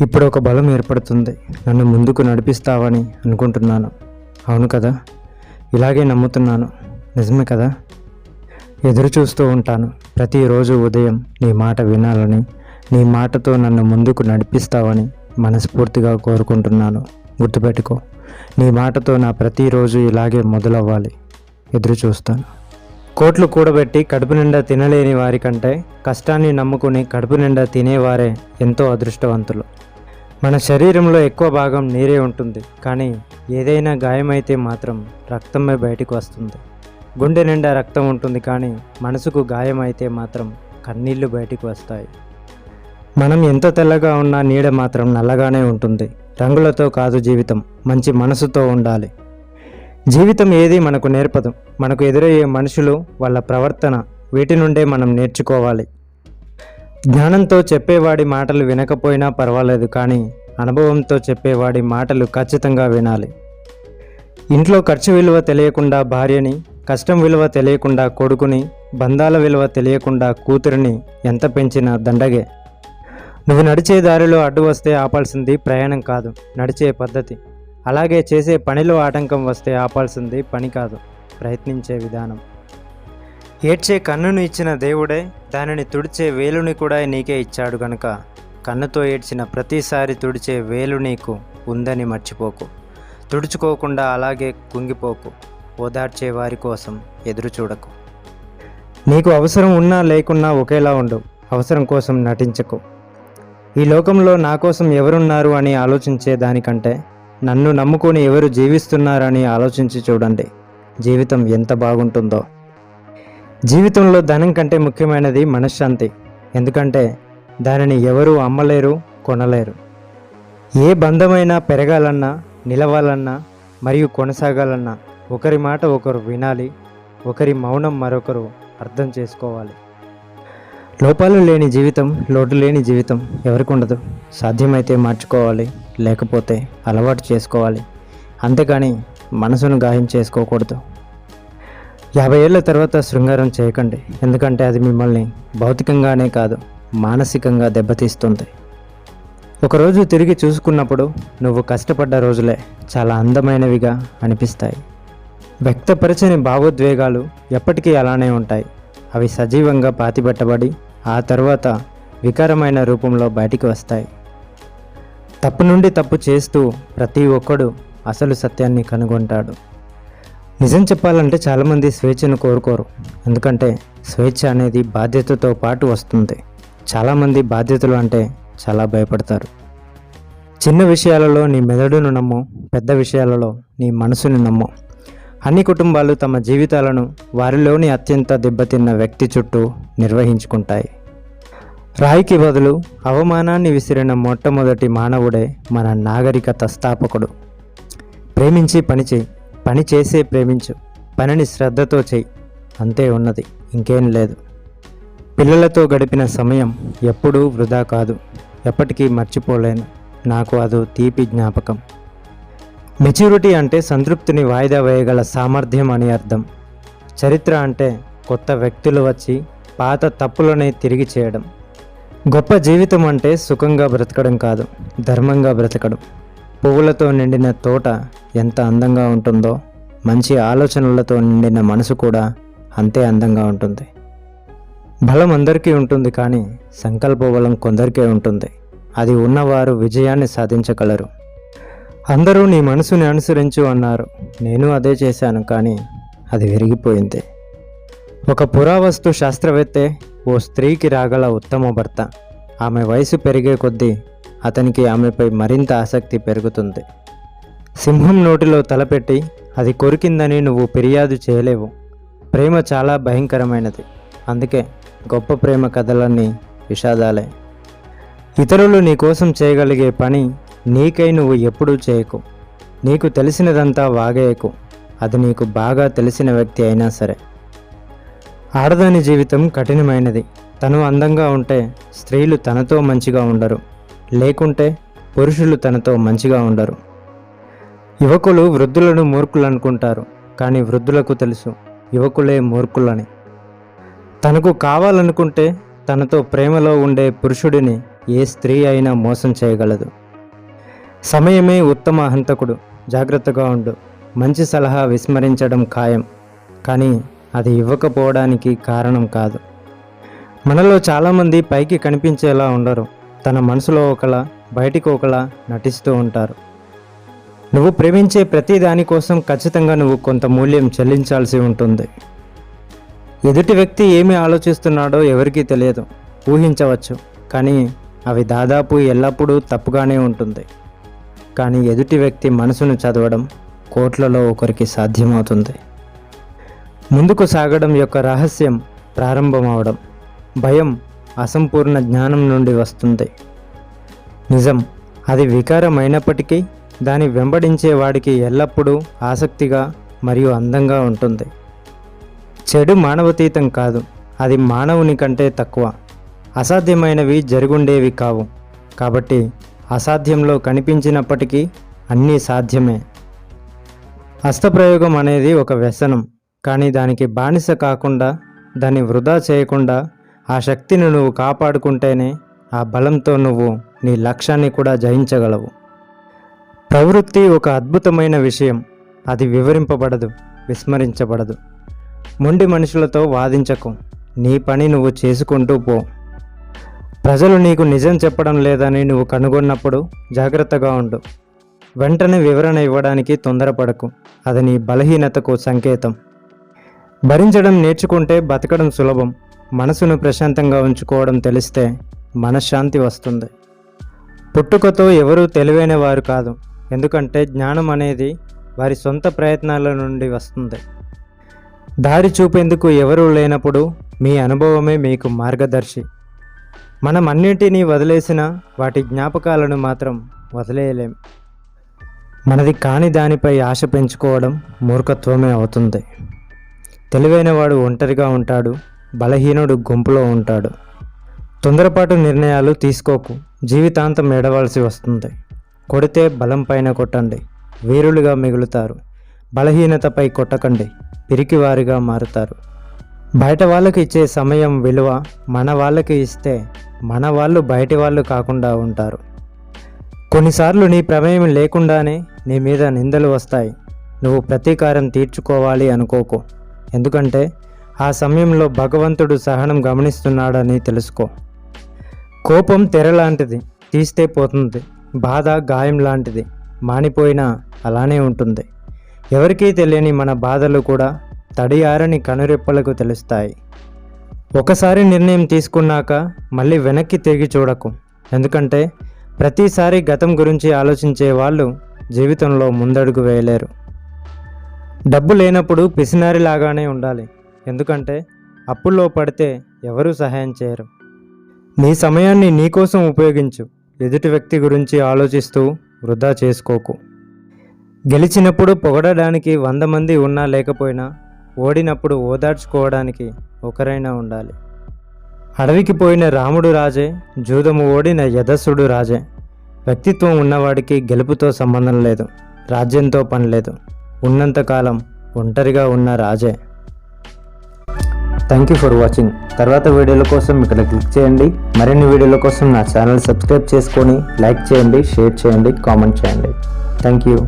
ఇప్పుడు ఒక బలం ఏర్పడుతుంది. నన్ను ముందుకు నడిపిస్తావని అనుకుంటున్నాను. అవును కదా, ఇలాగే నమ్ముతున్నాను. నిజమే కదా. ఎదురు చూస్తూ ఉంటాను ప్రతిరోజు ఉదయం నీ మాట వినాలని, నీ మాటతో నన్ను ముందుకు నడిపిస్తావని మనస్ఫూర్తిగా కోరుకుంటున్నాను. గుర్తుపెట్టుకో, నీ మాటతో నా ప్రతిరోజు ఇలాగే మొదలవ్వాలి. ఎదురు చూస్తాను. కోట్లు కూడబెట్టి కడుపు నిండా తినలేని వారికంటే కష్టాన్ని నమ్ముకుని కడుపు నిండా తినేవారే ఎంతో అదృష్టవంతులు. మన శరీరంలో ఎక్కువ భాగం నీరే ఉంటుంది, కానీ ఏదైనా గాయమైతే మాత్రం రక్తమే బయటకు వస్తుంది. గుండె నిండా రక్తం ఉంటుంది, కానీ మనసుకు గాయమైతే మాత్రం కన్నీళ్లు బయటకు వస్తాయి. మనం ఎంత తెల్లగా ఉన్నా నీడ మాత్రం నల్లగానే ఉంటుంది. రంగులతో కాదు జీవితం, మంచి మనసుతో ఉండాలి. జీవితం ఏది మనకు నేర్పదు. మనకు ఎదురయ్యే మనుషులు, వాళ్ళ ప్రవర్తన, వీటి నుండే మనం నేర్చుకోవాలి. జ్ఞానంతో చెప్పేవాడి మాటలు వినకపోయినా పర్వాలేదు, కానీ అనుభవంతో చెప్పేవాడి మాటలు ఖచ్చితంగా వినాలి. ఇంట్లో ఖర్చు విలువ తెలియకుండా భార్యని, కష్టం విలువ తెలియకుండా కొడుకుని, బంధాల విలువ తెలియకుండా కూతురిని ఎంత పెంచినా దండగే. నువ్వు నడిచే దారిలో అడ్డు వస్తే ఆపాల్సింది ప్రయాణం కాదు, నడిచే పద్ధతి. అలాగే చేసే పనిలో ఆటంకం వస్తే ఆపాల్సింది పని కాదు, ప్రయత్నించే విధానం. ఏడ్చే కన్నును ఇచ్చిన దేవుడే దానిని తుడిచే వేలుని కూడా నీకే ఇచ్చాడు గనుక కన్నుతో ఏడ్చిన ప్రతిసారి తుడిచే వేలు నీకు ఉందని మర్చిపోకు. తుడుచుకోకుండా అలాగే కుంగిపోకు. ఓదార్చే వారి కోసం ఎదురు చూడకు. నీకు అవసరం ఉన్నా లేకున్నా ఒకేలా ఉండు. అవసరం కోసం నటించకు. ఈ లోకంలో నా కోసం ఎవరున్నారు అని ఆలోచించే దానికంటే నన్ను నమ్ముకొని ఎవరు జీవిస్తున్నారని ఆలోచించి చూడండి. జీవితం ఎంత బాగుంటుందో. జీవితంలో ధనం కంటే ముఖ్యమైనది మనశ్శాంతి. ఎందుకంటే దానిని ఎవరూ అమ్మలేరు, కొనలేరు. ఏ బంధమైనా పెరగాలన్నా, నిలవాలన్నా మరియు కొనసాగాలన్నా ఒకరి మాట ఒకరు వినాలి. ఒకరి మౌనం మరొకరు అర్థం చేసుకోవాలి. లోపాలు లేని జీవితం, లోటు లేని జీవితం ఎవరికి ఉండదు. సాధ్యమైతే మార్చుకోవాలి, లేకపోతే అలవాటు చేసుకోవాలి. అంతేకాని మనసును గాయం చేసుకోకూడదు. 50 ఏళ్ల తర్వాత శృంగారం చేయకండి, ఎందుకంటే అది మిమ్మల్ని భౌతికంగానే కాదు మానసికంగా దెబ్బతీస్తుంది. ఒకరోజు తిరిగి చూసుకున్నప్పుడు నువ్వు కష్టపడ్డ రోజులే చాలా అందమైనవిగా అనిపిస్తాయి. వ్యక్తపరచని భావోద్వేగాలు ఎప్పటికీ అలానే ఉంటాయి. అవి సజీవంగా పాతిపెట్టబడి ఆ తర్వాత వికారమైన రూపంలో బయటికి వస్తాయి. తప్పు నుండి తప్పు చేస్తూ ప్రతి ఒక్కడు అసలు సత్యాన్ని కనుగొంటాడు. నిజం చెప్పాలంటే చాలామంది స్వేచ్ఛను కోరుకోరు, ఎందుకంటే స్వేచ్ఛ అనేది బాధ్యతతో పాటు వస్తుంది. చాలామంది బాధ్యతలు అంటే చాలా భయపడతారు. చిన్న విషయాలలో నీ మెదడును నమ్ము, పెద్ద విషయాలలో నీ మనసుని నమ్ము. అన్ని కుటుంబాలు తమ జీవితాలను వారిలోని అత్యంత దెబ్బతిన్న వ్యక్తి చుట్టూ నిర్వహించుకుంటాయి. రాయికి బదులు అవమానాన్ని విసిరిన మొట్టమొదటి మానవుడే మన నాగరికత స్థాపకుడు. ప్రేమించి పని చేయి, పని చేసే ప్రేమించు, పనిని శ్రద్ధతో చేయి, అంతే ఉన్నది, ఇంకేం లేదు. పిల్లలతో గడిపిన సమయం ఎప్పుడూ వృధా కాదు, ఎప్పటికీ మర్చిపోలేను. నాకు అదో తీపి జ్ఞాపకం. మెచ్యూరిటీ అంటే సంతృప్తిని వాయిదా వేయగల సామర్థ్యం అని అర్థం. చరిత్ర అంటే కొత్త వ్యక్తులు వచ్చి పాత తప్పులనే తిరిగి చేయడం. గొప్ప జీవితం అంటే సుఖంగా బ్రతకడం కాదు, ధర్మంగా బ్రతకడం. పువ్వులతో నిండిన తోట ఎంత అందంగా ఉంటుందో, మంచి ఆలోచనలతో నిండిన మనసు కూడా అంతే అందంగా ఉంటుంది. బలం అందరికీ ఉంటుంది, కానీ సంకల్ప బలం కొందరికే ఉంటుంది. అది ఉన్నవారు విజయాన్ని సాధించగలరు. అందరూ నీ మనసుని అనుసరించు అన్నారు, నేను అదే చేశాను, కానీ అది విరిగిపోయింది. ఒక పురావస్తు శాస్త్రవేత్తే ఓ స్త్రీకి రాగల ఉత్తమ భర్త. ఆమె వయసు పెరిగే కొద్దీ అతనికి ఆమెపై మరింత ఆసక్తి పెరుగుతుంది. సింహం నోటిలో తలపెట్టి అది కొరికిందని నువ్వు ఫిర్యాదు చేయలేవు. ప్రేమ చాలా భయంకరమైనది. అందుకే గొప్ప ప్రేమ కథలన్నీ విషాదాలే. ఇతరులు నీ కోసం చేయగలిగే పని నీకై నువ్వు ఎప్పుడూ చేయకు. నీకు తెలిసినదంతా వాగేయకు, అది నీకు బాగా తెలిసిన వ్యక్తి అయినా సరే. ఆడదాని జీవితం కఠినమైనది. తను అందంగా ఉంటే స్త్రీలు తనతో మంచిగా ఉండరు, లేకుంటే పురుషులు తనతో మంచిగా ఉండరు. యువకులు వృద్ధులను మూర్ఖులు అనుకుంటారు, కానీ వృద్ధులకు తెలుసు యువకులే మూర్ఖులని. తనకు కావాలనుకుంటే తనతో ప్రేమలో ఉండే పురుషుడిని ఏ స్త్రీ అయినా మోసం చేయగలదు. సమయమే ఉత్తమ హంతకుడు. జాగ్రత్తగా ఉండు. మంచి సలహా విస్మరించడం ఖాయం, కానీ అది ఇవ్వకపోవడానికి కారణం కాదు. మనలో చాలామంది పైకి కనిపించేలా ఉండరు. తన మనసులో ఒకలా బయటికి ఒకలా నటిస్తూ ఉంటారు. నువ్వు ప్రేమించే ప్రతి దానికోసం ఖచ్చితంగా నువ్వు కొంత మూల్యం చెల్లించాల్సి ఉంటుంది. ఎదుటి వ్యక్తి ఏమి ఆలోచిస్తున్నాడో ఎవరికీ తెలియదు. ఊహించవచ్చు, కానీ అవి దాదాపు ఎల్లప్పుడూ తప్పుగానే ఉంటుంది. కానీ ఎదుటి వ్యక్తి మనసును చదవడం కోట్లలో ఒకరికి సాధ్యమవుతుంది. ముందుకు సాగడం యొక్క రహస్యం ప్రారంభమవడం. భయం అసంపూర్ణ జ్ఞానం నుండి వస్తుంది. నిజం, అది వికారమైనప్పటికీ దాన్ని వెంబడించే వాడికి ఎల్లప్పుడూ ఆసక్తిగా మరియు అందంగా ఉంటుంది. చెడు మానవతీతం కాదు, అది మానవుని కంటే తక్కువ. అసాధ్యమైనవి జరుగుండేవి కావు. కాబట్టి అసాధ్యంలో కనిపించినప్పటికీ అన్నీ సాధ్యమే. హస్తప్రయోగం అనేది ఒక వ్యసనం, కానీ దానికి బానిస కాకుండా, దాన్ని వృధా చేయకుండా ఆ శక్తిని నువ్వు కాపాడుకుంటేనే ఆ బలంతో నువ్వు నీ లక్ష్యాన్ని కూడా జయించగలవు. ప్రవృత్తి ఒక అద్భుతమైన విషయం. అది వివరింపబడదు, విస్మరించబడదు. మొండి మనుషులతో వాదించకు. నీ పని నువ్వు చేసుకుంటూ పో. ప్రజలు నీకు నిజం చెప్పడం లేదని నువ్వు కనుగొన్నప్పుడు జాగ్రత్తగా ఉండు. వెంటనే వివరణ ఇవ్వడానికి తొందరపడకు. అది నీ బలహీనతకు సంకేతం. భరించడం నేర్చుకుంటే బతకడం సులభం. మనసును ప్రశాంతంగా ఉంచుకోవడం తెలిస్తే మనశ్శాంతి వస్తుంది. పుట్టుకతో ఎవరూ తెలివైన వారు కాదు, ఎందుకంటే జ్ఞానం అనేది వారి సొంత ప్రయత్నాల నుండి వస్తుంది. దారి చూపేందుకు ఎవరూ లేనప్పుడు మీ అనుభవమే మీకు మార్గదర్శి. మనం అన్నింటినీ వదిలేసిన వాటి జ్ఞాపకాలను మాత్రం వదిలేయలేం. మనది కాని దానిపై ఆశ పెంచుకోవడం మూర్ఖత్వమే అవుతుంది. తెలివైనవాడు ఒంటరిగా ఉంటాడు, బలహీనుడు గుంపులో ఉంటాడు. తొందరపాటు నిర్ణయాలు తీసుకోకు. జీవితాంతం ఏడవలసి వస్తుంది. కొడితే బలం పైన కొట్టండి, వీరులుగా మిగులుతారు. బలహీనతపై కొట్టకండి, పిరికివారిగా మారుతారు. బయట వాళ్ళకి ఇచ్చే సమయం విలువ మన వాళ్ళకి ఇస్తే మన వాళ్ళు బయటి వాళ్ళు కాకుండా ఉంటారు. కొన్నిసార్లు నీ ప్రమేయం లేకుండానే నీ మీద నిందలు వస్తాయి. నువ్వు ప్రతీకారం తీర్చుకోవాలి అనుకోకు, ఎందుకంటే ఆ సమయంలో భగవంతుడు సహనం గమనిస్తున్నాడని తెలుసుకో. కోపం తెర లాంటిది, తీస్తే పోతుంది. బాధ గాయం లాంటిది, మానిపోయినా అలానే ఉంటుంది. ఎవరికీ తెలియని మన బాధలు కూడా తడియారని కనురెప్పలకు తెలుస్తాయి. ఒకసారి నిర్ణయం తీసుకున్నాక మళ్ళీ వెనక్కి తిరిగి చూడకు, ఎందుకంటే ప్రతిసారి గతం గురించి ఆలోచించే వాళ్ళు జీవితంలో ముందడుగు వేయలేరు. డబ్బు లేనప్పుడు పిసినారిలాగానే ఉండాలి, ఎందుకంటే అప్పుల్లో పడితే ఎవరూ సహాయం చేయరు. నీ సమయాన్ని నీకోసం ఉపయోగించు. ఎదుటి వ్యక్తి గురించి ఆలోచిస్తూ వృధా చేసుకోకు. గెలిచినప్పుడు పొగడడానికి 100 మంది ఉన్నా లేకపోయినా, ఓడినప్పుడు ఓదార్చుకోవడానికి ఒకరైనా ఉండాలి. అడవికి పోయిన రాముడు రాజే, జూదము ఓడిన యధస్సుడు రాజే. వ్యక్తిత్వం ఉన్నవాడికి గెలుపుతో సంబంధం లేదు, రాజ్యంతో పని లేదు. ఉన్నంతకాలం ఒంటరిగా ఉన్న రాజే. Thank you for watching. తర్వాత వీడియోల కోసం ఇక్కడ క్లిక్ చేయండి. మరిన్ని వీడియోల కోసం నా ఛానల్ సబ్స్క్రైబ్ చేసుకొని లైక్ చేయండి, షేర్ చేయండి, కామెంట్ చేయండి. Thank you.